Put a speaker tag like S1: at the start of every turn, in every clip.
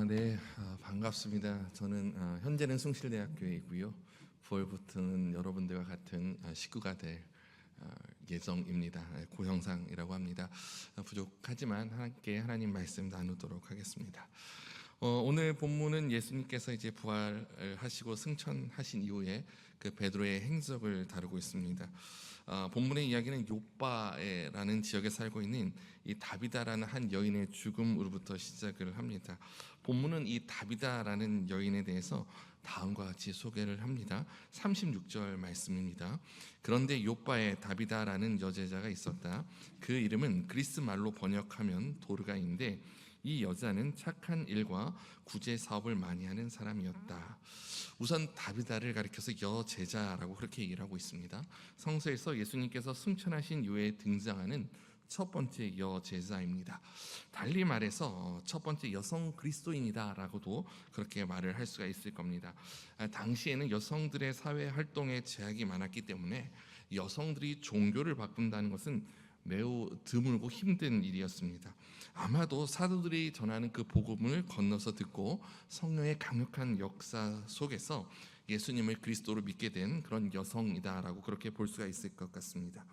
S1: 네, 반갑습니다. 저는 현재는 숭실대학교에 있고요. 9월부터는 여러분들과 같은 식구가 될 예정입니다. 고형상이라고 합니다. 부족하지만 함께 하나님 말씀 나누도록 하겠습니다. 오늘 본문은 예수님께서 이제 부활하시고 승천하신 이후에 그 베드로의 행적을 다루고 있습니다. 본문의 이야기는 욥바라는 지역에 살고 있는 이 다비다라는 한 여인의 죽음으로부터 시작을 합니다. 본문은 이 다비다라는 여인에 대해서 다음과 같이 소개를 합니다. 36절 말씀입니다. 그런데 욥바에 다비다라는 여제자가 있었다. 그 이름은 그리스 말로 번역하면 도르가인데 이 여자는 착한 일과 구제 사업을 많이 하는 사람이었다. 우선 다비다를 가리켜서 여제자라고 그렇게 얘기를 하고 있습니다. 성서에서 예수님께서 승천하신 이후에 등장하는 첫 번째 여제자입니다. 달리 말해서 첫 번째 여성 그리스도인이다라고도 그렇게 말을 할 수가 있을 겁니다. 당시에는 여성들의 사회 활동에 제약이 많았기 때문에 여성들이 종교를 바꾼다는 것은 매우 드물고 힘든 일이었습니다. 아마도 사도들이 전하는 그 복음을 건너서 듣고 성령의 강력한 역사 속에서 예수님을 그리스도로 믿게 된 그런 여성이다라고 그렇게 볼 수가 있을 것 같습니다.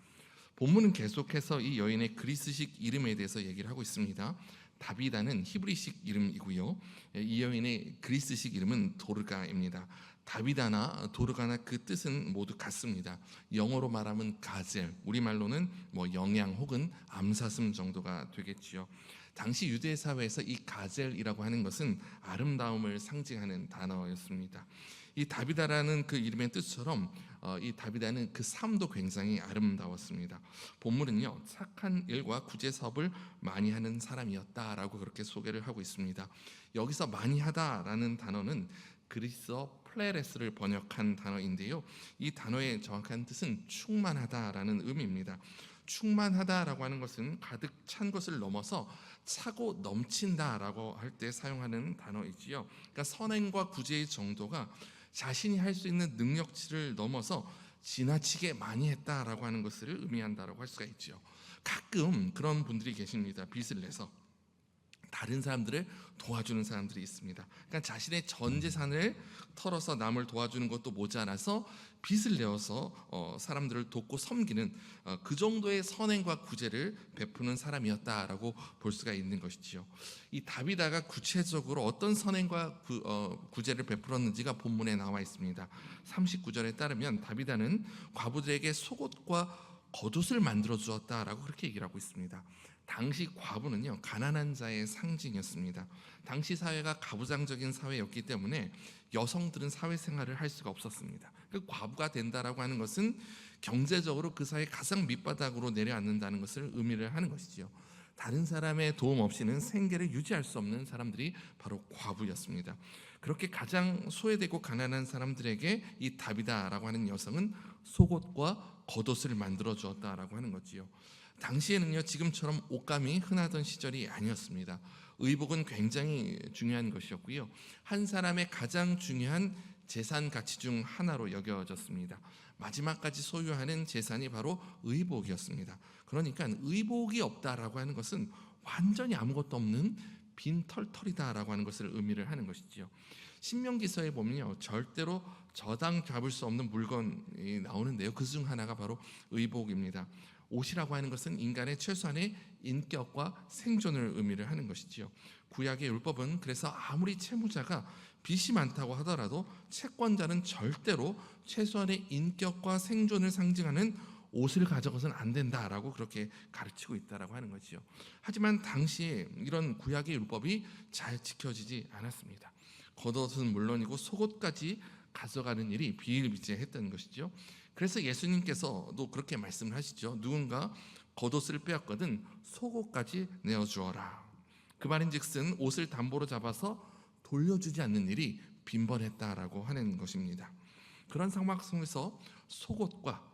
S1: 본문은 계속해서 이 여인의 그리스식 이름에 대해서 얘기를 하고 있습니다. 다비다는 히브리식 이름이고요. 이 여인의 그리스식 이름은 도르가입니다. 다비다나 도르가나 그 뜻은 모두 같습니다. 영어로 말하면 가젤, 우리말로는 영양 혹은 암사슴 정도가 되겠지요. 당시 유대 사회에서 이 가젤이라고 하는 것은 아름다움을 상징하는 단어였습니다. 이 다비다라는 그 이름의 뜻처럼 이 다비다는 그 삶도 굉장히 아름다웠습니다. 본문은요, 착한 일과 구제 사업을 많이 하는 사람이었다라고 그렇게 소개를 하고 있습니다. 여기서 많이 하다라는 단어는 그리스어 플레레스를 번역한 단어인데요, 이 단어의 정확한 뜻은 충만하다라는 의미입니다. 충만하다라고 하는 것은 가득 찬 것을 넘어서 차고 넘친다라고 할 때 사용하는 단어이지요. 그러니까 선행과 구제의 정도가 자신이 할 수 있는 능력치를 넘어서 지나치게 많이 했다라고 하는 것을 의미한다라고 할 수가 있죠. 가끔 그런 분들이 계십니다. 빚을 내서 다른 사람들을 도와주는 사람들이 있습니다. 그러니까 자신의 전 재산을 털어서 남을 도와주는 것도 모자라서 빚을 내어서 사람들을 돕고 섬기는 그 정도의 선행과 구제를 베푸는 사람이었다라고 볼 수가 있는 것이지요. 이 다비다가 구체적으로 어떤 선행과 구제를 베풀었는지가 본문에 나와 있습니다. 39절에 따르면 다비다는 과부들에게 속옷과 겉옷을 만들어 주었다라고 그렇게 얘기를 하고 있습니다. 당시 과부는요, 가난한 자의 상징이었습니다. 당시 사회가 가부장적인 사회였기 때문에 여성들은 사회생활을 할 수가 없었습니다. 그 과부가 된다라고 하는 것은 경제적으로 그 사회 가장 밑바닥으로 내려앉는다는 것을 의미를 하는 것이지요. 다른 사람의 도움 없이는 생계를 유지할 수 없는 사람들이 바로 과부였습니다. 그렇게 가장 소외되고 가난한 사람들에게 이 다비다라고 하는 여성은 속옷과 겉옷을 만들어 주었다라고 하는 거지요. 당시에는요, 지금처럼 옷감이 흔하던 시절이 아니었습니다. 의복은 굉장히 중요한 것이었고요, 한 사람의 가장 중요한 재산 가치 중 하나로 여겨졌습니다. 마지막까지 소유하는 재산이 바로 의복이었습니다. 그러니까 의복이 없다라고 하는 것은 완전히 아무것도 없는 빈털털이다라고 하는 것을 의미를 하는 것이지요. 신명기서에 보면요, 절대로 저당 잡을 수 없는 물건이 나오는데요, 그 중 하나가 바로 의복입니다. 옷이라고 하는 것은 인간의 최소한의 인격과 생존을 의미를 하는 것이지요. 구약의 율법은 그래서 아무리 채무자가 빚이 많다고 하더라도 채권자는 절대로 최소한의 인격과 생존을 상징하는 옷을 가져가서는 안 된다라고 그렇게 가르치고 있다라고 하는 거지요. 하지만 당시에 이런 구약의 율법이 잘 지켜지지 않았습니다. 겉옷은 물론이고 속옷까지 가져가는 일이 비일비재했던 것이죠. 그래서 예수님께서도 그렇게 말씀을 하시죠. 누군가 겉옷을 빼앗거든 속옷까지 내어주어라. 그 말인즉슨 옷을 담보로 잡아서 돌려주지 않는 일이 빈번했다라고 하는 것입니다. 그런 상황 속에서 속옷과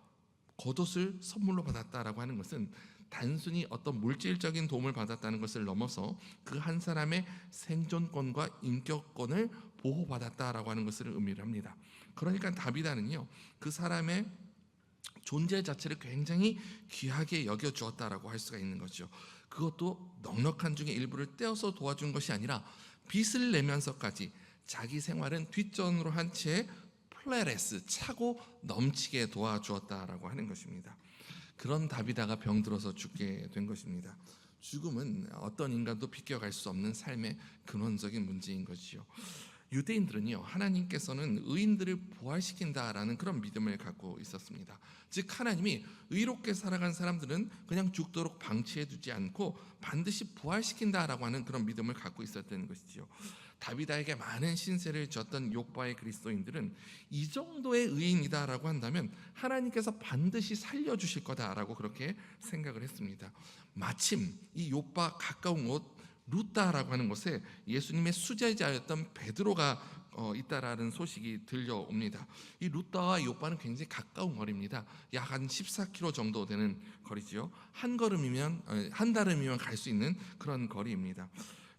S1: 겉옷을 선물로 받았다라고 하는 것은 단순히 어떤 물질적인 도움을 받았다는 것을 넘어서 그 한 사람의 생존권과 인격권을 보호받았다라고 하는 것을 의미를 합니다. 그러니까 다비다는요, 그 사람의 존재 자체를 굉장히 귀하게 여겨주었다라고 할 수가 있는 거죠. 그것도 넉넉한 중에 일부를 떼어서 도와준 것이 아니라 빚을 내면서까지 자기 생활은 뒷전으로 한 채 플레레스 차고 넘치게 도와주었다라고 하는 것입니다. 그런 다비다가 병들어서 죽게 된 것입니다. 죽음은 어떤 인간도 비껴갈 수 없는 삶의 근원적인 문제인 것이죠. 유대인들은요, 하나님께서는 의인들을 부활시킨다라는 그런 믿음을 갖고 있었습니다. 즉 하나님이 의롭게 살아간 사람들은 그냥 죽도록 방치해 두지 않고 반드시 부활시킨다라고 하는 그런 믿음을 갖고 있었던 것이지요. 다비다에게 많은 신세를 졌던 욥바의 그리스도인들은 이 정도의 의인이다라고 한다면 하나님께서 반드시 살려주실 거다라고 그렇게 생각을 했습니다. 마침 이 욥바 가까운 곳 루다라고 하는 곳에 예수님의 수제자였던 베드로가 있다라는 소식이 들려옵니다. 이 루다와 욥바는 굉장히 가까운 거리입니다. 약 한 14km 정도 되는 거리지요. 한 달음이면 갈 수 있는 그런 거리입니다.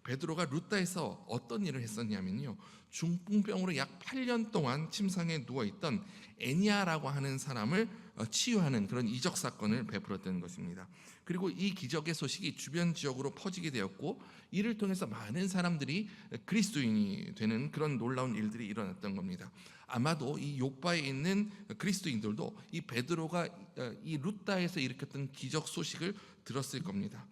S1: 베드로가 루다에서 어떤 일을 했었냐면요, 중풍병으로 약 8년 동안 침상에 누워있던 애니아라고 하는 사람을 치유하는 그런 이적 사건을 베풀었던 것입니다. 그리고 이 기적의 소식이 주변 지역으로 퍼지게 되었고, 이를 통해서 많은 사람들이 그리스도인이 되는 그런 놀라운 일들이 일어났던 겁니다. 아마도 이 욥바에 있는 그리스도인들도 이 베드로가 이 루다에서 일으켰던 기적 소식을 들었을 겁니다.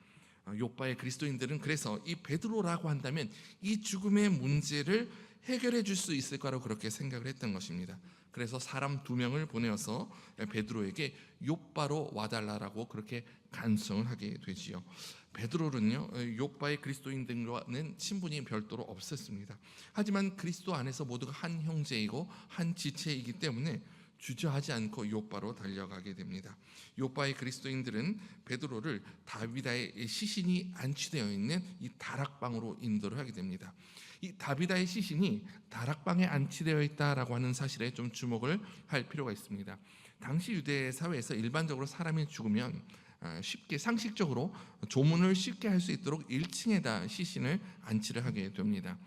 S1: 욥바의 그리스도인들은 그래서 이 베드로라고 한다면 이 죽음의 문제를 해결해 줄 수 있을 거라고 그렇게 생각을 했던 것입니다. 그래서 사람 2명을 보내어서 베드로에게 욥바로 와달라라고 그렇게 간청을 하게 되지요. 베드로는요, 욥바의 그리스도인들과는 친분이 별도로 없었습니다. 하지만 그리스도 안에서 모두가 한 형제이고 한 지체이기 때문에 주저하지 않고 욥바로 달려가게 됩니다. 욥바의 그리스도인들은 베드로를 다비다의 시신이 안치되어 있는 이 다락방으로 인도를 하게 됩니다. 이 다비다의 시신이 다락방에 안치되어 있다라고 하는 사실에 좀 주목을 할 필요가 있습니다. 당시 유대 사회에서 일반적으로 사람이 죽으면 쉽게 상식적으로 조문을 쉽게 할 수 있도록 1층에다 시신을 안치를 하게 됩니다.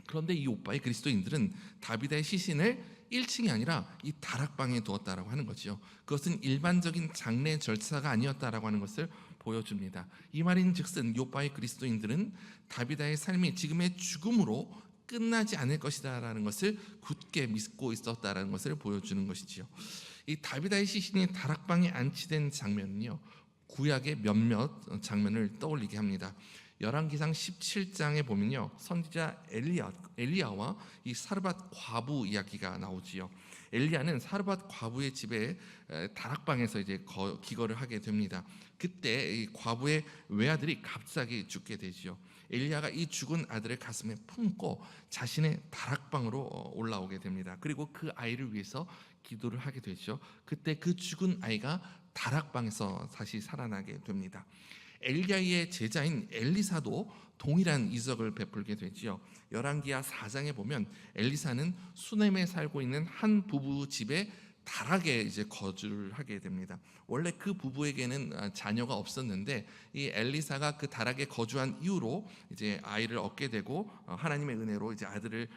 S1: 그런데 이 욥바의 그리스도인들은 다비다의 시신을 1층이 아니라 이 다락방에 두었다라고 하는 거죠. 그것은 일반적인 장례 절차가 아니었다라고 하는 것을 보여줍니다. 이 말인즉슨 욥바의 그리스도인들은 다비다의 삶이 지금의 죽음으로 끝나지 않을 것이다라는 것을 굳게 믿고 있었다라는 것을 보여주는 것이지요. 이 다비다의 시신이 다락방에 안치된 장면은요, 구약의 몇몇 장면을 떠올리게 합니다. 열왕기상 17장에 보면요, 선지자 엘리야와 이 사르밧 과부 이야기가 나오지요. 엘리야는 사르밧 과부의 집에 다락방에서 이제 기거를 하게 됩니다. 그때 이 과부의 외아들이 갑자기 죽게 되지요. 엘리야가 이 죽은 아들을 가슴에 품고 자신의 다락방으로 올라오게 됩니다. 그리고 그 아이를 위해서 기도를 하게 되죠. 그때 그 죽은 아이가 다락방에서 다시 살아나게 됩니다. 엘리야의 제자인 엘리사도 동일한 이적을 베풀게 되지요. 열왕기하 4장에 보면 엘리사는 수넴에 살고 있는 한 부부 집에 다락에 이제 거주를 하게 됩니다. 원래 그 부부에게는 자녀가 없었는데 이 엘리사가 그 다락에 거주한 이후로 이제 아이를 얻게 되고 하나님의 은혜로 이제 아들을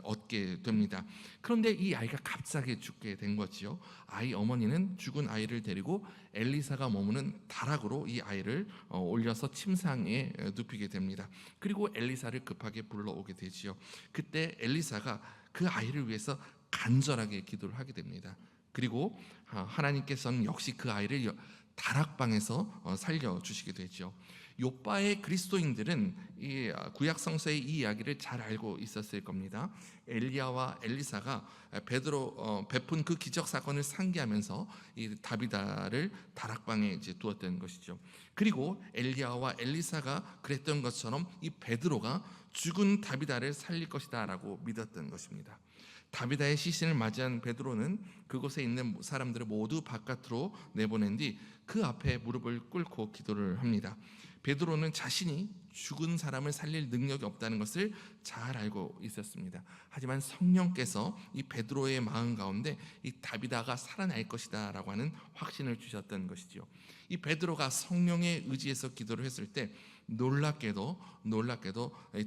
S1: 얻게 됩니다. 그런데 이 아이가 갑자기 죽게 된 거지요. 아이 어머니는 죽은 아이를 데리고 엘리사가 머무는 다락으로 이 아이를 올려서 침상에 눕히게 됩니다. 그리고 엘리사를 급하게 불러오게 되지요. 그때 엘리사가 그 아이를 위해서 간절하게 기도를 하게 됩니다. 그리고 하나님께서는 역시 그 아이를 다락방에서 살려주시게 되죠. 욥바의 그리스도인들은 이 구약 성서의 이 이야기를 잘 알고 있었을 겁니다. 엘리야와 엘리사가 베드로 베푼 그 기적 사건을 상기하면서 이 다비다를 다락방에 이제 두었던 것이죠. 그리고 엘리야와 엘리사가 그랬던 것처럼 이 베드로가 죽은 다비다를 살릴 것이다라고 믿었던 것입니다. 다비다의 시신을 맞이한 베드로는 그곳에 있는 사람들을 모두 바깥으로 내보낸 뒤 그 앞에 무릎을 꿇고 기도를 합니다. 베드로는 자신이 죽은 사람을 살릴 능력이 없다는 것을 잘 알고 있었습니다. 하지만 성령께서 이 베드로의 마음 가운데 이 다비다가 살아날 것이다 라고 하는 확신을 주셨던 것이죠. 이 베드로가 성령의 의지에서 기도를 했을 때 놀랍게도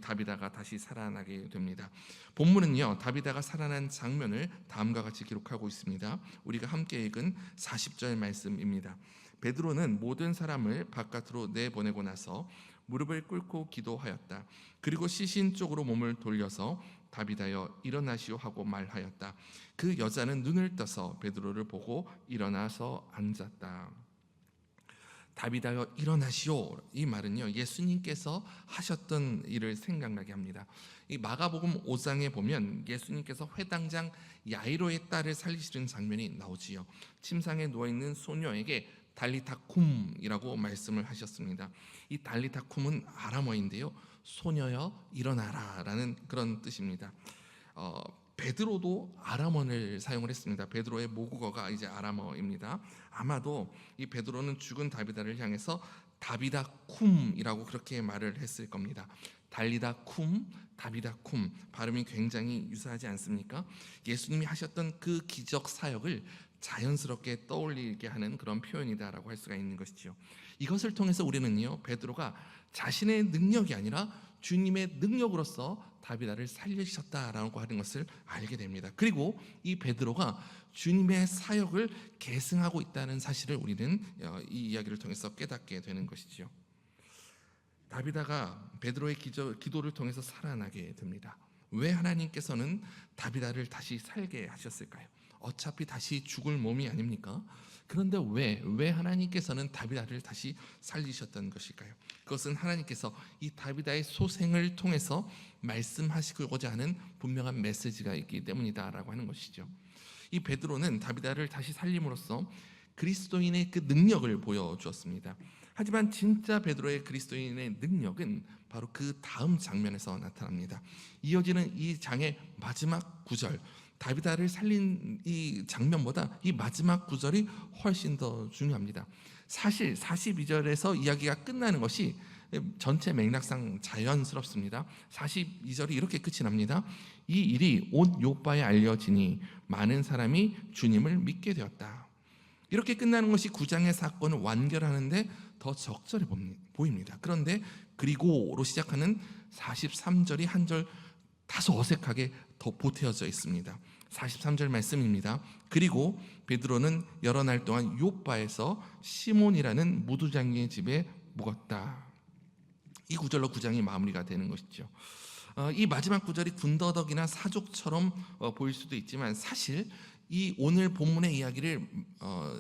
S1: 다비다가 다시 살아나게 됩니다. 본문은요, 다비다가 살아난 장면을 다음과 같이 기록하고 있습니다. 우리가 함께 읽은 40절 말씀입니다. 베드로는 모든 사람을 바깥으로 내보내고 나서 무릎을 꿇고 기도하였다. 그리고 시신 쪽으로 몸을 돌려서 다비다여 일어나시오 하고 말하였다. 그 여자는 눈을 떠서 베드로를 보고 일어나서 앉았다. 다비다여 일어나시오, 이 말은요 예수님께서 하셨던 일을 생각나게 합니다. 이 마가복음 5장에 보면 예수님께서 회당장 야이로의 딸을 살리시는 장면이 나오지요. 침상에 누워있는 소녀에게 달리타쿰이라고 말씀을 하셨습니다. 이 달리타쿰은 아람어인데요, 소녀여 일어나라 라는 그런 뜻입니다. 베드로도 아람어를 사용을 했습니다. 베드로의 모국어가 이제 아람어입니다. 아마도 이 베드로는 죽은 다비다를 향해서 다비다 쿰이라고 그렇게 말을 했을 겁니다. 달리다 쿰, 다비다 쿰, 발음이 굉장히 유사하지 않습니까? 예수님이 하셨던 그 기적 사역을 자연스럽게 떠올리게 하는 그런 표현이다라고 할 수가 있는 것이죠. 이것을 통해서 우리는요, 베드로가 자신의 능력이 아니라 주님의 능력으로서 다비다를 살리셨다라고 하는 것을 알게 됩니다. 그리고 이 베드로가 주님의 사역을 계승하고 있다는 사실을 우리는 이 이야기를 통해서 깨닫게 되는 것이죠. 다비다가 베드로의 기도를 통해서 살아나게 됩니다. 왜 하나님께서는 다비다를 다시 살게 하셨을까요? 어차피 다시 죽을 몸이 아닙니까? 그런데 왜 하나님께서는 다비다를 다시 살리셨던 것일까요? 그것은 하나님께서 이 다비다의 소생을 통해서 말씀하시고자 하는 분명한 메시지가 있기 때문이다라고 하는 것이죠. 이 베드로는 다비다를 다시 살림으로써 그리스도인의 그 능력을 보여주었습니다. 하지만 진짜 베드로의 그리스도인의 능력은 바로 그 다음 장면에서 나타납니다. 이어지는 이 장의 마지막 구절, 다비다를 살린 이 장면보다 이 마지막 구절이 훨씬 더 중요합니다. 사실 42절에서 이야기가 끝나는 것이 전체 맥락상 자연스럽습니다. 42절이 이렇게 끝이 납니다. 이 일이 온 요바에 알려지니 많은 사람이 주님을 믿게 되었다. 이렇게 끝나는 것이 9장의 사건을 완결하는데 더 적절해 보입니다. 그런데 그리고로 시작하는 43절이 한 절 다소 어색하게 더 보태어져 있습니다. 43절 말씀입니다. 그리고 베드로는 여러 날 동안 요바에서 시몬이라는 무두장의 집에 묵었다. 이 구절로 9장이 마무리가 되는 것이죠. 이 마지막 구절이 군더더기나 사족처럼 보일 수도 있지만 사실 이 오늘 본문의 이야기를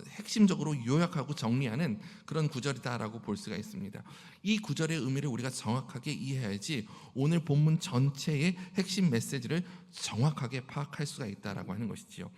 S1: 핵심적으로 요약하고 정리하는 그런 구절이다라고 볼 수가 있습니다. 이 구절의 의미를 우리가 정확하게 이해해야지 오늘 본문 전체의 핵심 메시지를 정확하게 파악할 수가 있다라고 하는 것이지요.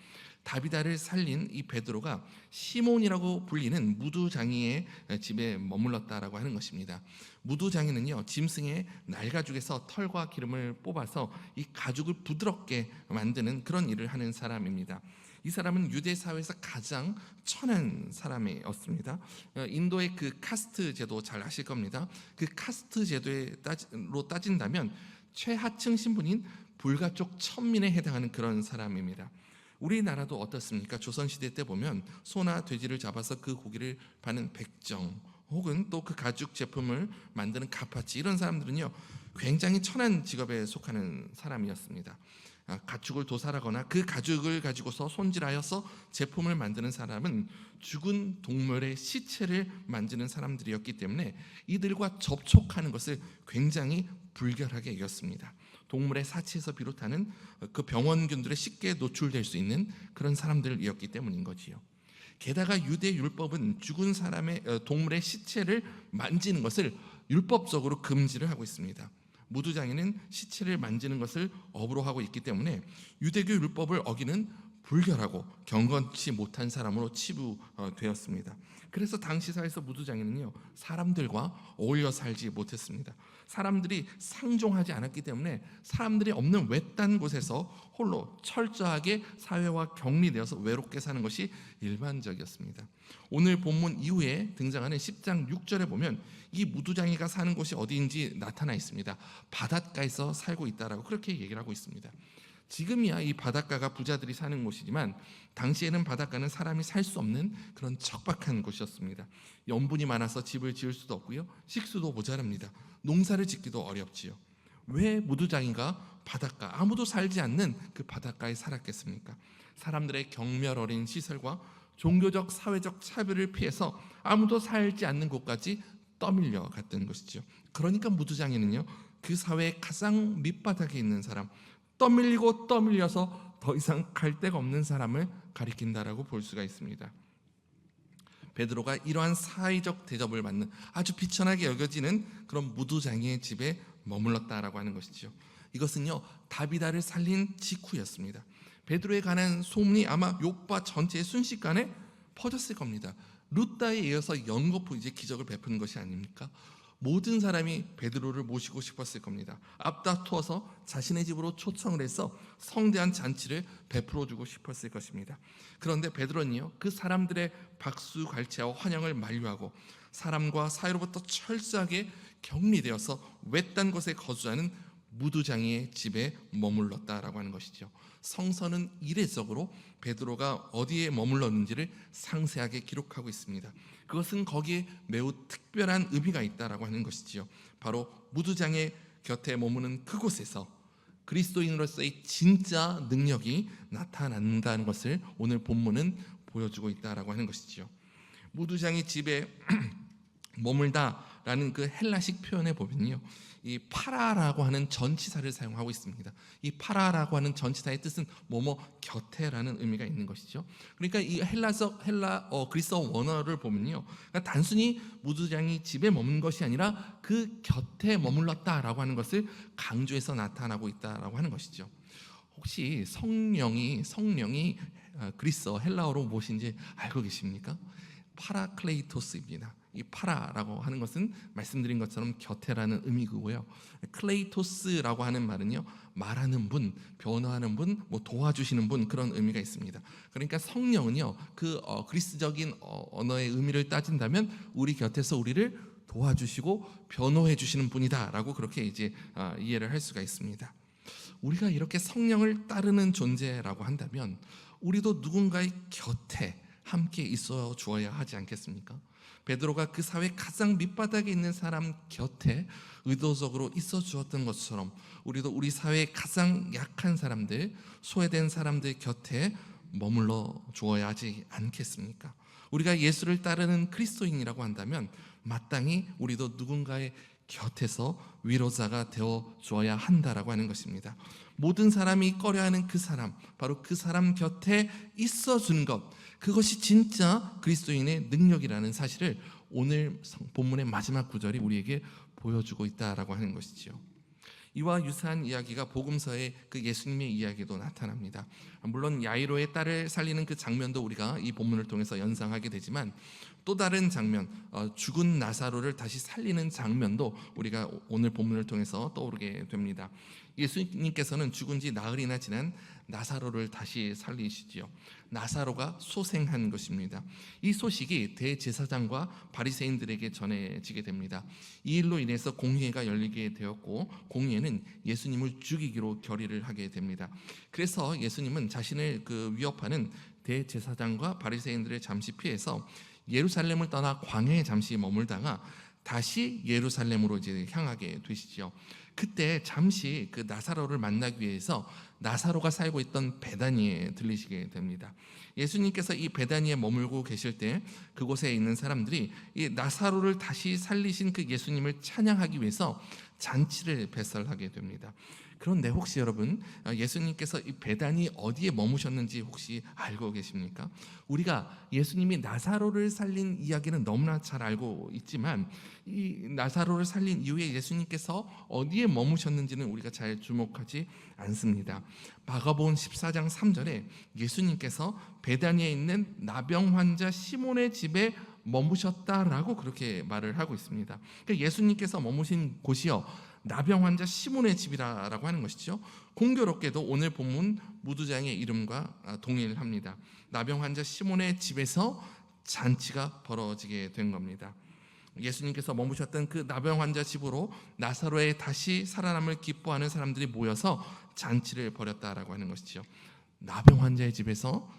S1: 다비다를 살린 이 베드로가 시몬이라고 불리는 무두장이의 집에 머물렀다라고 하는 것입니다. 무두장이는요, 짐승의 날가죽에서 털과 기름을 뽑아서 이 가죽을 부드럽게 만드는 그런 일을 하는 사람입니다. 이 사람은 유대 사회에서 가장 천한 사람이었습니다. 인도의 그 카스트 제도 잘 아실 겁니다. 그 카스트 제도로 따진다면 최하층 신분인 불가족 천민에 해당하는 그런 사람입니다. 우리나라도 어떻습니까? 조선시대 때 보면 소나 돼지를 잡아서 그 고기를 파는 백정, 혹은 또 그 가죽 제품을 만드는 가파치, 이런 사람들은요 굉장히 천한 직업에 속하는 사람이었습니다. 가축을 도살하거나 그 가죽을 가지고서 손질하여서 제품을 만드는 사람은 죽은 동물의 시체를 만지는 사람들이었기 때문에 이들과 접촉하는 것을 굉장히 불결하게 여겼습니다. 동물의 사체에서 비롯하는 그 병원균들에 쉽게 노출될 수 있는 그런 사람들이었기 때문인 거지요. 게다가 유대 율법은 죽은 사람의 동물의 시체를 만지는 것을 율법적으로 금지를 하고 있습니다. 무두장이는 시체를 만지는 것을 업으로 하고 있기 때문에 유대교 율법을 어기는 불결하고 경건치 못한 사람으로 치부되었습니다. 그래서 당시 사회에서 무두장이는요 사람들과 어울려 살지 못했습니다. 사람들이 상종하지 않았기 때문에 사람들이 없는 외딴 곳에서 홀로 철저하게 사회와 격리되어서 외롭게 사는 것이 일반적이었습니다. 오늘 본문 이후에 등장하는 10장 6절에 보면 이 무두장이가 사는 곳이 어디인지 나타나 있습니다. 바닷가에서 살고 있다라고 그렇게 얘기를 하고 있습니다. 지금이야 이 바닷가가 부자들이 사는 곳이지만 당시에는 바닷가는 사람이 살 수 없는 그런 척박한 곳이었습니다. 염분이 많아서 집을 지을 수도 없고요, 식수도 모자랍니다. 농사를 짓기도 어렵지요. 왜 무두장이가 바닷가, 아무도 살지 않는 그 바닷가에 살았겠습니까? 사람들의 경멸 어린 시설과 종교적 사회적 차별을 피해서 아무도 살지 않는 곳까지 떠밀려 갔던 것이죠. 그러니까 무두장에는요, 그 사회의 가장 밑바닥에 있는 사람, 떠밀리고 떠밀려서 더 이상 갈 데가 없는 사람을 가리킨다라고 볼 수가 있습니다. 베드로가 이러한 사회적 대접을 받는 아주 비천하게 여겨지는 그런 무두장의 집에 머물렀다라고 하는 것이죠. 이것은요, 다비다를 살린 직후였습니다. 베드로에 관한 소문이 아마 요파 전체의 순식간에 퍼졌을 겁니다. 루다에 이어서 연거푸 이제 기적을 베푸는 것이 아닙니까? 모든 사람이 베드로를 모시고 싶었을 겁니다. 앞다투어서 자신의 집으로 초청을 해서 성대한 잔치를 베풀어주고 싶었을 것입니다. 그런데 베드로는요, 그 사람들의 박수갈채와 환영을 만류하고 사람과 사회로부터 철저하게 격리되어서 외딴 곳에 거주하는 무두장이의 집에 머물렀다라고 하는 것이죠. 성서는 이례적으로 베드로가 어디에 머물렀는지를 상세하게 기록하고 있습니다. 그것은 거기에 매우 특별한 의미가 있다라고 하는 것이지요. 바로 무두장의 곁에 머무는 그곳에서 그리스도인으로서의 진짜 능력이 나타난다는 것을 오늘 본문은 보여주고 있다라고 하는 것이지요. 무두장의 집에 머물다라는 그 헬라식 표현에 보면요, 이 파라라고 하는 전치사를 사용하고 있습니다. 이 파라라고 하는 전치사의 뜻은 뭐뭐 곁에라는 의미가 있는 것이죠. 그러니까 이 그리스어 원어를 보면요, 그러니까 단순히 무두장이 집에 머문 것이 아니라 그 곁에 머물렀다라고 하는 것을 강조해서 나타나고 있다라고 하는 것이죠. 혹시 성령이 그리스어 헬라어로 무엇인지 알고 계십니까? 파라클레이토스입니다. 이 파라라고 하는 것은 말씀드린 것처럼 곁에라는 의미고요. 클레이토스라고 하는 말은요, 말하는 분, 변화하는 분, 도와주시는 분, 그런 의미가 있습니다. 그러니까 성령은요, 그 그리스적인 언어의 의미를 따진다면 우리 곁에서 우리를 도와주시고 변호해 주시는 분이다라고 그렇게 이제 이해를 할 수가 있습니다. 우리가 이렇게 성령을 따르는 존재라고 한다면 우리도 누군가의 곁에 함께 있어 주어야 하지 않겠습니까? 베드로가 그 사회 가장 밑바닥에 있는 사람 곁에 의도적으로 있어 주었던 것처럼 우리도 우리 사회의 가장 약한 사람들, 소외된 사람들 곁에 머물러 주어야 하지 않겠습니까? 우리가 예수를 따르는 그리스도인이라고 한다면 마땅히 우리도 누군가의 곁에서 위로자가 되어 주어야 한다라고 하는 것입니다. 모든 사람이 꺼려하는 그 사람, 바로 그 사람 곁에 있어 주는 것, 그것이 진짜 그리스도인의 능력이라는 사실을 오늘 본문의 마지막 구절이 우리에게 보여주고 있다라고 하는 것이지요. 이와 유사한 이야기가 복음서의 그 예수님의 이야기도 나타납니다. 물론 야이로의 딸을 살리는 그 장면도 우리가 이 본문을 통해서 연상하게 되지만 또 다른 장면, 죽은 나사로를 다시 살리는 장면도 우리가 오늘 본문을 통해서 떠오르게 됩니다. 예수님께서는 죽은 지 나흘이나 지난 나사로를 다시 살리시지요. 나사로가 소생한 것입니다. 이 소식이 대제사장과 바리새인들에게 전해지게 됩니다. 이 일로 인해서 공회가 열리게 되었고 공회는 예수님을 죽이기로 결의를 하게 됩니다. 그래서 예수님은 자신을 위협하는 대제사장과 바리새인들을 잠시 피해서 예루살렘을 떠나 광야에 잠시 머물다가 다시 예루살렘으로 이제 향하게 되시죠. 그때 잠시 그 나사로를 만나기 위해서 나사로가 살고 있던 베다니에 들리시게 됩니다. 예수님께서 이 베다니에 머물고 계실 때 그곳에 있는 사람들이 이 나사로를 다시 살리신 그 예수님을 찬양하기 위해서 잔치를 배설하게 됩니다. 그런데 혹시 여러분, 예수님께서 이 베다니 어디에 머무셨는지 혹시 알고 계십니까? 우리가 예수님이 나사로를 살린 이야기는 너무나 잘 알고 있지만 이 나사로를 살린 이후에 예수님께서 어디에 머무셨는지는 우리가 잘 주목하지 않습니다. 마가복음 14장 3절에 예수님께서 베다니에 있는 나병 환자 시몬의 집에 머무셨다라고 그렇게 말을 하고 있습니다. 그러니까 예수님께서 머무신 곳이요, 나병 환자 시몬의 집이라고 하는 것이죠. 공교롭게도 오늘 본문 무두장의 이름과 동일합니다. 나병 환자 시몬의 집에서 잔치가 벌어지게 된 겁니다. 예수님께서 머무셨던 그 나병 환자 집으로 나사로의 다시 살아남을 기뻐하는 사람들이 모여서 잔치를 벌였다라고 하는 것이죠. 나병 환자의 집에서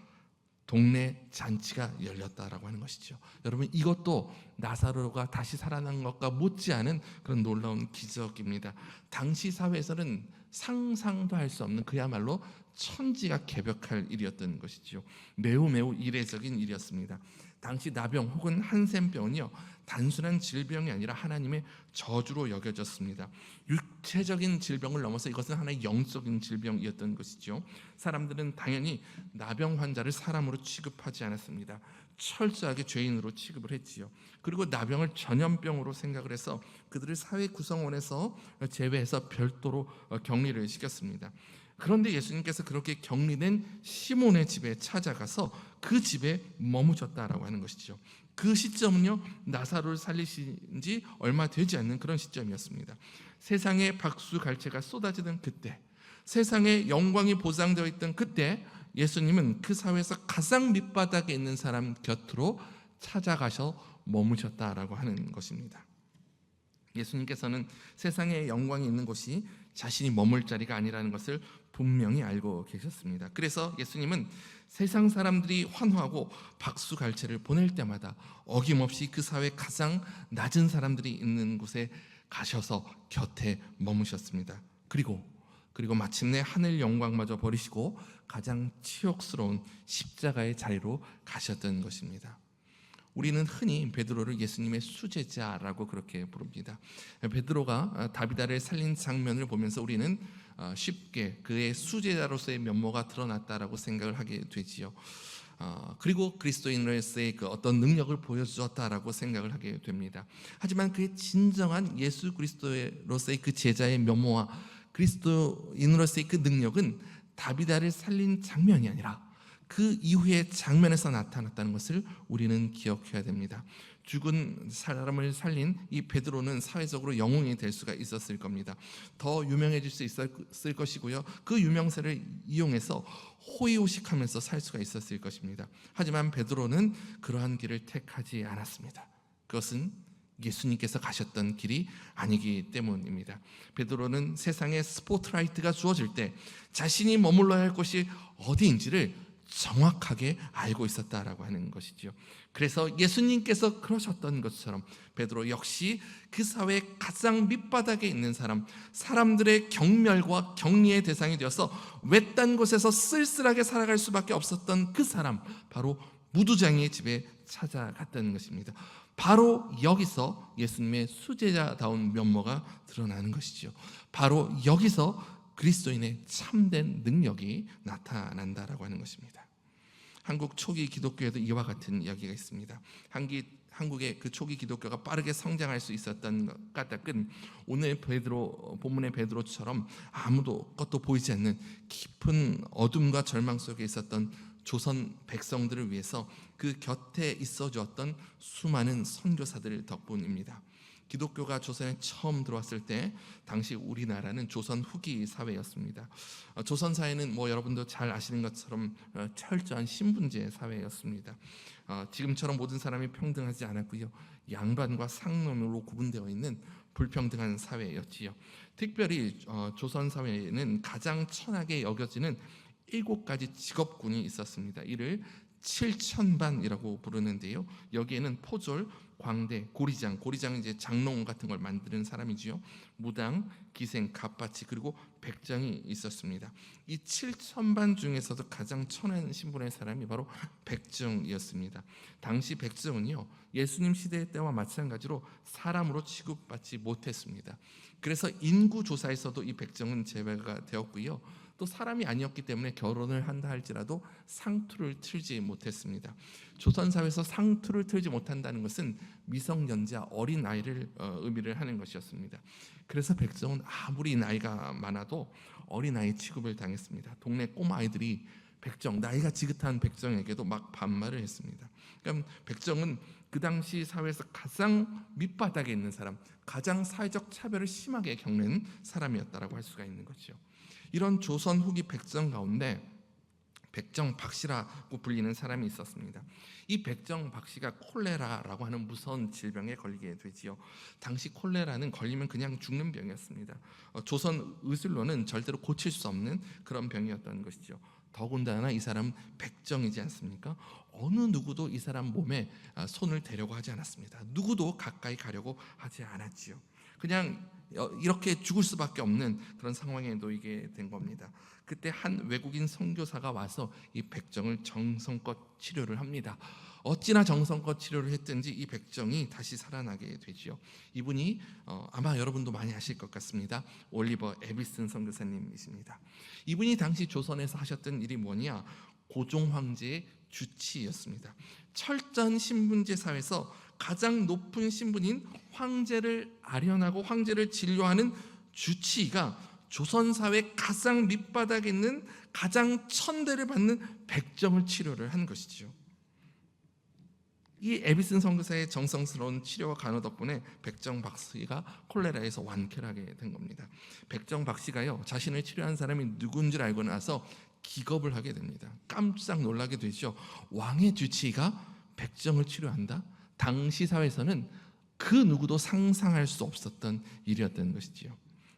S1: 동네 잔치가 열렸다라고 하는 것이죠. 여러분, 이것도 나사로가 다시 살아난 것과 못지않은 그런 놀라운 기적입니다. 당시 사회에서는 상상도 할 수 없는 그야말로 천지가 개벽할 일이었던 것이죠. 매우 매우 이례적인 일이었습니다. 당시 나병 혹은 한센병은요, 단순한 질병이 아니라 하나님의 저주로 여겨졌습니다. 육체적인 질병을 넘어서 이것은 하나의 영적인 질병이었던 것이죠. 사람들은 당연히 나병 환자를 사람으로 취급하지 않았습니다. 철저하게 죄인으로 취급을 했지요. 그리고 나병을 전염병으로 생각을 해서 그들을 사회 구성원에서 제외해서 별도로 격리를 시켰습니다. 그런데 예수님께서 그렇게 격리된 시몬의 집에 찾아가서 그 집에 머무셨다라고 하는 것이죠. 그 시점은요, 나사로를 살리신 지 얼마 되지 않는 그런 시점이었습니다. 세상의 박수갈채가 쏟아지던 그때, 세상의 영광이 보장되어 있던 그때, 예수님은 그 사회에서 가장 밑바닥에 있는 사람 곁으로 찾아가셔 머무셨다라고 하는 것입니다. 예수님께서는 세상의 영광이 있는 곳이 자신이 머물 자리가 아니라는 것을 분명히 알고 계셨습니다. 그래서 예수님은 세상 사람들이 환호하고 박수갈채를 보낼 때마다 어김없이 그 사회 가장 낮은 사람들이 있는 곳에 가셔서 곁에 머무셨습니다. 그리고 마침내 하늘 영광마저 버리시고 가장 치욕스러운 십자가의 자리로 가셨던 것입니다. 우리는 흔히 베드로를 예수님의 수제자라고 그렇게 부릅니다. 베드로가 다비다를 살린 장면을 보면서 우리는 쉽게 그의 수제자로서의 면모가 드러났다라고 생각을 하게 되지요. 그리고 그리스도인으로서의 그 어떤 능력을 보여주었다라고 생각을 하게 됩니다. 하지만 그의 진정한 예수 그리스도로서의 그 제자의 면모와 그리스도인으로서의 그 능력은 다비다를 살린 장면이 아니라 그 이후의 장면에서 나타났다는 것을 우리는 기억해야 됩니다. 죽은 사람을 살린 이 베드로는 사회적으로 영웅이 될 수가 있었을 겁니다. 더 유명해질 수 있었을 것이고요, 그 유명세를 이용해서 호의호식하면서 살 수가 있었을 것입니다. 하지만 베드로는 그러한 길을 택하지 않았습니다. 그것은 예수님께서 가셨던 길이 아니기 때문입니다. 베드로는 세상에 스포트라이트가 주어질 때 자신이 머물러야 할 곳이 어디인지를 정확하게 알고 있었다라고 하는 것이죠. 그래서 예수님께서 그러셨던 것처럼 베드로 역시 그 사회의 가장 밑바닥에 있는 사람들의 경멸과 격리의 대상이 되어서 외딴 곳에서 쓸쓸하게 살아갈 수밖에 없었던 그 사람, 바로 무두장이의 집에 찾아갔다는 것입니다. 바로 여기서 예수님의 수제자다운 면모가 드러나는 것이죠. 바로 여기서 그리스도인의 참된 능력이 나타난다라고 하는 것입니다. 한국 초기 기독교에도 이와 같은 이야기가 있습니다. 한국의 그 초기 기독교가 빠르게 성장할 수 있었던 까닭은 오늘 본문의 베드로처럼 아무것도 보이지 않는 깊은 어둠과 절망 속에 있었던 조선 백성들을 위해서 그 곁에 있어 주었던 수많은 선교사들 덕분입니다. 기독교가 조선에 처음 들어왔을 때 당시 우리나라는 조선 후기 사회였습니다. 조선 사회는 여러분도 잘 아시는 것처럼 철저한 신분제 사회였습니다. 지금처럼 모든 사람이 평등하지 않았고요, 양반과 상놈으로 구분되어 있는 불평등한 사회였지요. 특별히 조선 사회에는 가장 천하게 여겨지는 7가지 직업군이 있었습니다. 이를 칠천반이라고 부르는데요, 여기에는 포졸, 광대, 고리장은 이제 장롱 같은 걸 만드는 사람이지요. 무당, 기생, 갑바치, 그리고 백정이 있었습니다. 이 칠천반 중에서도 가장 천한 신분의 사람이 바로 백정이었습니다. 당시 백정은요, 예수님 시대 때와 마찬가지로 사람으로 취급받지 못했습니다. 그래서 인구 조사에서도 이 백정은 제외가 되었고요, 또 사람이 아니었기 때문에 결혼을 한다 할지라도 상투를 틀지 못했습니다. 조선사회에서 상투를 틀지 못한다는 것은 미성년자, 어린 아이를 의미를 하는 것이었습니다. 그래서 백정은 아무리 나이가 많아도 어린 아이 취급을 당했습니다. 동네 꼬마아이들이 나이가 지긋한 백정에게도 막 반말을 했습니다. 그러니까 백정은 그 당시 사회에서 가장 밑바닥에 있는 사람, 가장 사회적 차별을 심하게 겪는 사람이었다라고 할 수가 있는 거죠. 이런 조선 후기 백정 가운데 백정 박씨라고 불리는 사람이 있었습니다. 이 백정 박씨가 콜레라라고 하는 무서운 질병에 걸리게 되지요. 당시 콜레라는 걸리면 그냥 죽는 병이었습니다. 조선 의술로는 절대로 고칠 수 없는 그런 병이었던 것이죠. 더군다나 이 사람은 백정이지 않습니까? 어느 누구도 이 사람 몸에 손을 대려고 하지 않았습니다. 누구도 가까이 가려고 하지 않았지요. 그냥 이렇게 죽을 수밖에 없는 그런 상황에 놓이게 된 겁니다. 그때 한 외국인 선교사가 와서 이 백정을 정성껏 치료를 합니다. 어찌나 정성껏 치료를 했든지 이 백정이 다시 살아나게 되지요. 이분이 아마 여러분도 많이 아실 것 같습니다. 올리버 에비슨 선교사님이십니다. 이분이 당시 조선에서 하셨던 일이 뭐냐? 고종 황제의 주치였습니다. 철저한 신분제 사회에서 가장 높은 신분인 황제를 아련하고 황제를 진료하는 주치의가 조선사회 가장 밑바닥에 있는 가장 천대를 받는 백정을 치료를 한 것이죠. 이 에비슨 선교사의 정성스러운 치료와 간호 덕분에 백정 박씨가 콜레라에서 완쾌를 하게 된 겁니다. 백정 박씨가요, 자신을 치료한 사람이 누군지 알고 나서 기겁을 하게 됩니다. 깜짝 놀라게 되죠. 왕의 주치의가 백정을 치료한다? 당시 사회에서는 그 누구도 상상할 수 없었던 일이었던 것이지요.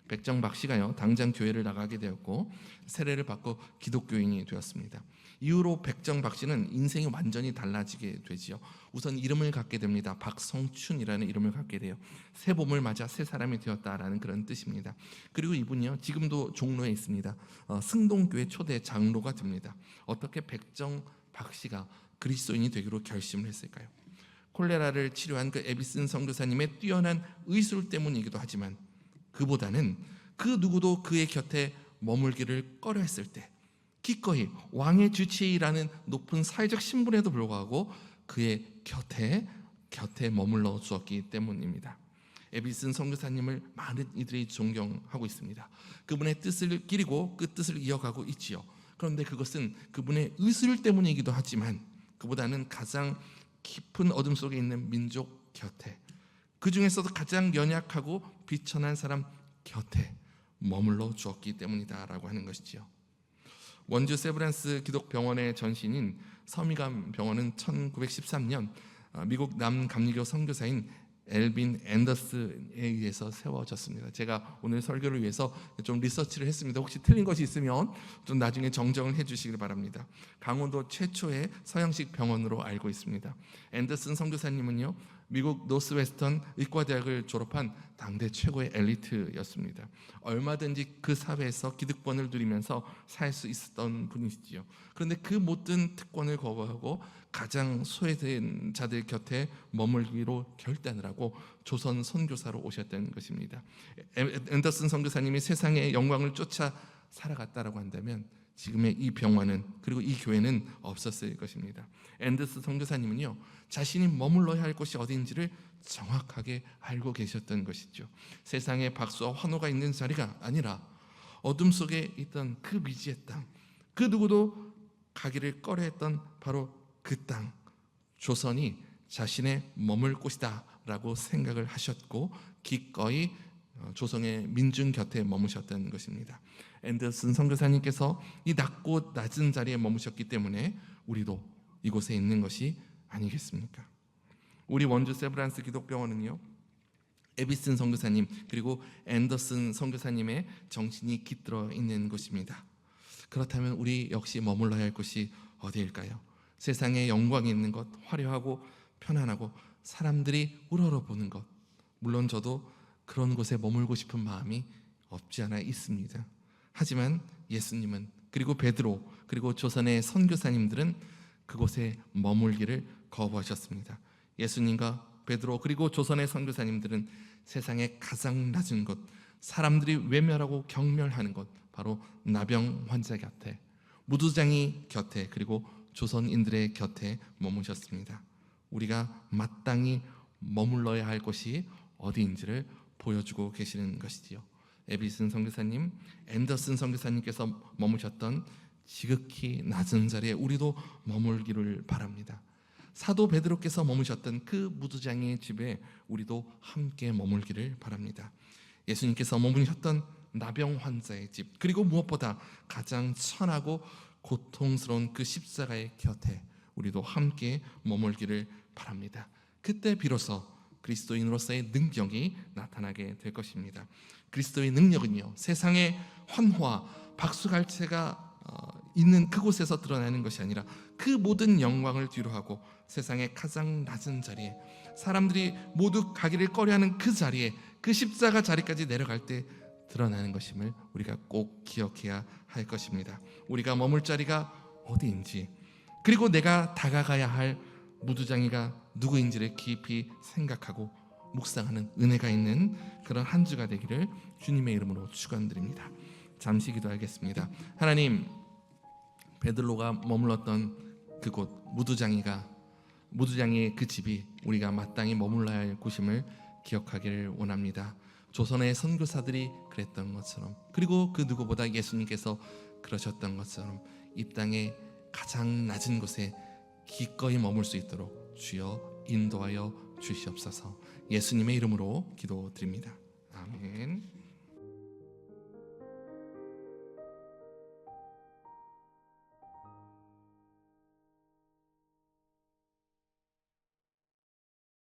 S1: 백정 박씨가요, 당장 교회를 나가게 되었고 세례를 받고 기독교인이 되었습니다. 이후로 백정 박씨는 인생이 완전히 달라지게 되지요. 우선 이름을 갖게 됩니다. 박성춘이라는 이름을 갖게 돼요. 새 봄을 맞아 새 사람이 되었다라는 그런 뜻입니다. 그리고 이분이요, 지금도 종로에 있습니다. 승동교회 초대 장로가 됩니다. 어떻게 백정 박씨가 그리스도인이 되기로 결심을 했을까요? 콜레라를 치료한 그 에비슨 선교사님의 뛰어난 의술 때문이기도 하지만 그보다는 그 누구도 그의 곁에 머물기를 꺼려했을 때 기꺼이 왕의 주치의라는 높은 사회적 신분에도 불구하고 그의 곁에 머물러 주었기 때문입니다. 에비슨 선교사님을 많은 이들이 존경하고 있습니다. 그분의 뜻을 기리고 그 뜻을 이어가고 있지요. 그런데 그것은 그분의 의술 때문이기도 하지만 그보다는 가장 깊은 어둠 속에 있는 민족 곁에, 그 중에서도 가장 연약하고 비천한 사람 곁에 머물러 주었기 때문이다라고 하는 것이지요. 원주 세브란스 기독병원의 전신인 서미감 병원은 1913년 미국 남감리교 선교사인 엘빈 앤더슨에 의해서 세워졌습니다. 제가 오늘 설교를 위해서 좀 리서치를 했습니다. 혹시 틀린 것이 있으면 좀 나중에 정정을 해주시길 바랍니다. 강원도 최초의 서양식 병원으로 알고 있습니다. 앤더슨 선교사님은요, 미국 노스웨스턴 의과대학을 졸업한 당대 최고의 엘리트였습니다. 얼마든지 그 사회에서 기득권을 누리면서 살 수 있었던 분이시지요. 그런데 그 모든 특권을 거부하고 가장 소외된 자들 곁에 머물기로 결단을 하고 조선 선교사로 오셨던 것입니다. 앤더슨 선교사님이 세상의 영광을 쫓아 살아갔다라고 한다면 지금의 이 병원은, 그리고 이 교회는 없었을 것입니다. 앤더슨 선교사님은요, 자신이 머물러야 할 곳이 어디인지를 정확하게 알고 계셨던 것이죠. 세상에 박수와 환호가 있는 자리가 아니라 어둠 속에 있던 그 미지의 땅, 그 누구도 가기를 꺼려했던 바로 그 땅, 조선이 자신의 머물 곳이다 라고 생각을 하셨고 기꺼이 조선의 민중 곁에 머무셨던 것입니다. 앤더슨 선교사님께서 이 낮고 낮은 자리에 머무셨기 때문에 우리도 이곳에 있는 것이 아니겠습니까? 우리 원주 세브란스 기독병원은요, 에비슨 선교사님 그리고 앤더슨 선교사님의 정신이 깃들어 있는 곳입니다. 그렇다면 우리 역시 머물러야 할 곳이 어디일까요? 세상에 영광이 있는 것, 화려하고 편안하고 사람들이 우러러보는 것, 물론 저도 그런 곳에 머물고 싶은 마음이 없지 않아 있습니다. 하지만 예수님은, 그리고 베드로, 그리고 조선의 선교사님들은 그곳에 머물기를 거부하셨습니다. 예수님과 베드로 그리고 조선의 선교사님들은 세상의 가장 낮은 곳, 사람들이 외면하고 경멸하는 곳, 바로 나병 환자 곁에, 무두장이 곁에, 그리고 조선인들의 곁에 머무셨습니다. 우리가 마땅히 머물러야 할 곳이 어디인지를 보여주고 계시는 것이지요. 에비슨 선교사님, 앤더슨 선교사님께서 머무셨던 지극히 낮은 자리에 우리도 머물기를 바랍니다. 사도 베드로께서 머무셨던 그 무두장의 집에 우리도 함께 머물기를 바랍니다. 예수님께서 머무셨던 나병 환자의 집, 그리고 무엇보다 가장 천하고 고통스러운 그 십자가의 곁에 우리도 함께 머물기를 바랍니다. 그때 비로소 그리스도인으로서의 능력이 나타나게 될 것입니다. 그리스도의 능력은요, 세상의 환호와 박수갈채가 있는 그곳에서 드러나는 것이 아니라 그 모든 영광을 뒤로하고 세상의 가장 낮은 자리에, 사람들이 모두 가기를 꺼려하는 그 자리에, 그 십자가 자리까지 내려갈 때 드러나는 것임을 우리가 꼭 기억해야 할 것입니다. 우리가 머물 자리가 어디인지, 그리고 내가 다가가야 할 무두장이가 누구인지를 깊이 생각하고 묵상하는 은혜가 있는 그런 한 주가 되기를 주님의 이름으로 축원드립니다. 잠시 기도하겠습니다. 하나님, 베드로가 머물렀던 그곳 무두장이의 그 집이 우리가 마땅히 머물러야 할 곳임을 기억하기를 원합니다. 조선의 선교사들이 그랬던 것처럼, 그리고 그 누구보다 예수님께서 그러셨던 것처럼 이 땅의 가장 낮은 곳에 기꺼이 머물 수 있도록 주여 인도하여 주시옵소서. 예수님의 이름으로 기도드립니다. 아멘.